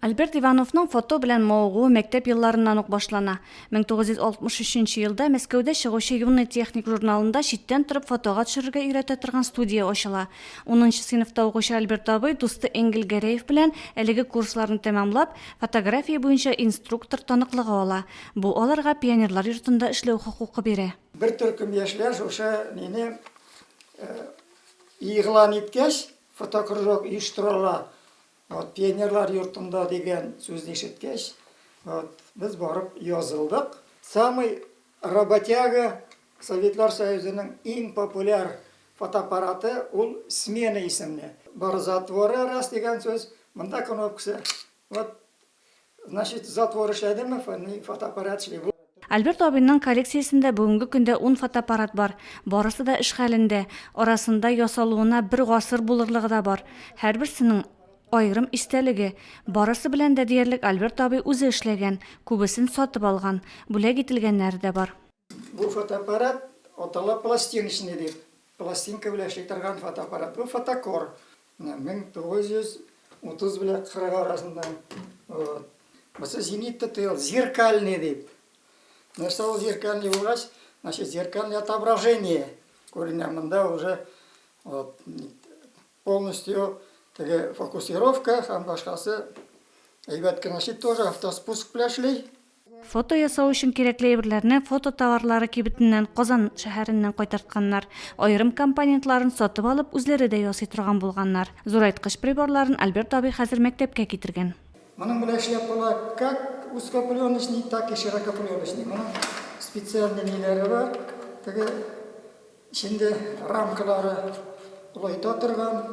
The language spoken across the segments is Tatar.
Альберт Ивановның фото белән мавыгуы мәктәп елларыннан ук башлана. 1963 елда Мәскәүдә чыгучы Юный техник журналында читтән торып фотога төшерергә өйрәтә торган студия ачыла. 10нчы сыйныфта укучы Альберт абый дусты Энгель Гәрәев белән әлеге курсларны тәмамлап, фотография буенча инструктор таныклыгы ала. Бу аларга пионерлар йортында эшләү хокукы бирә. Бер төркем яшьләр шушы мине игълан иткәч, фотокружок оештырыла. Пионерлар йортында дигән сүзне ишеткәч, без барып язылдык. Самый работяга Советлар Союзының иң популяр фотоаппараты ул Смена исемле. Бар затворы раз дигән сүз, монда кнопкасы. Значит, затвор эшләдеме, фотоаппарат эшли. Альберт абыйның коллекциясендә бүгенге көндә 10 фотоаппарат бар. Барысы да эш хәлендә. Арасында ясалуына бер гасыр булырлыгы да бар. Һәрберсенең айрым истәлеге. Барысы белән дә диярлек Альберт абый үзе эшләгән, күбесен сатып алган, бүләк ителгәннәре дә бар. Бу фотоаппарат атала пластиночный дип. Пластинка белән эшли торган фотоаппарат. Бу фотокор. 1930 белән 40 арасында. Бусы зенитта тел, зеркальный дип. Нәрсә ул зеркальный булгач, значит, зеркальное отображение. Күренә монда уже полностью фокусировка, һәм башкасы әйбәт кенә тоже автоспуск белән эшли. Фото ясау өчен кирәкле әйберләрне фото товарлары кибетеннән Казан шәһәреннән кайтартканнар. Айрым компонентларын сатып алып, үзләре дә ясый торган булганнар. Зурайткыч приборларын Альберт абый хәзер мәктәпкә китергән. Моның белән эшләп как узкопленочный, так и широкопленочный. Моның специальный ниләре бар. Теге içinde рамкалары улайта торган.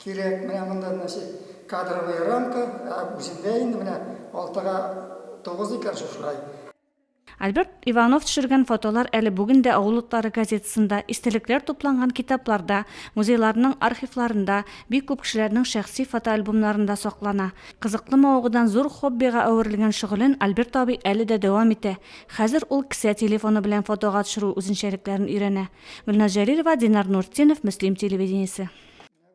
Кирәк менә монда кадровая рамка, үзендә инде менә 6-9 икән шулай. Альберт Иванов төшергән фотолар әле бүген дә Авыллыклары газетасында, истәлекләр тупланган китапларда, музейларның архивларында, бик күп кешеләрнең шәхси фотоальбомнарында саклана. Кызыклы мавыгыдан зур хоббига әверелгән шөгылен Альберт абый әле дә дәвам итә. Хәзер ул кесә телефоны белән фотога төшерү үзенчәлекләрен өйрәнә. Гөлназ Җәлилова, Динар Нуртдинов, Мөслим телевидениесе.